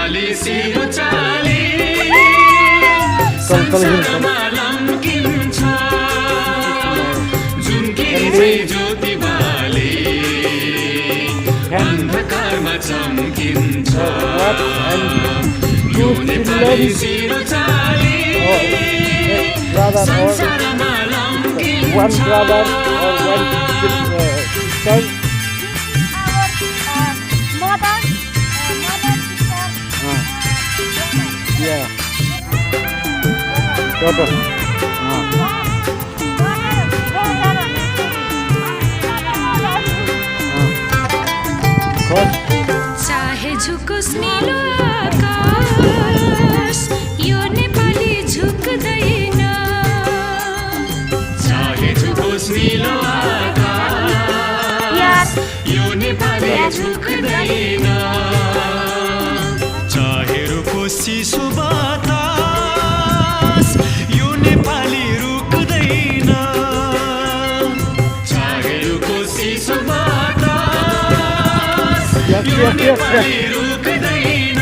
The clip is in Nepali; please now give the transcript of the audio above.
नेपाली सिरुचाली संसारमा लम्किन्छ झुम्किने ज्योति बाले अन्धकारमा चम्किन्छ यो नेपाली सिरुचाली संसारमा लम्किन्छ Yeah. Total. चाहे झुकोस् नीलो आकाश यो नेपाली झुक्दैन चाहे झुकोस् नीलो आकाश यो नेपाली झुक्दैन चाहे रुकोस् चिसो बतास यो नेपाली रुक्दैन चाहे रुकोस् चिसो बतास यो नेपाली रुक्दैन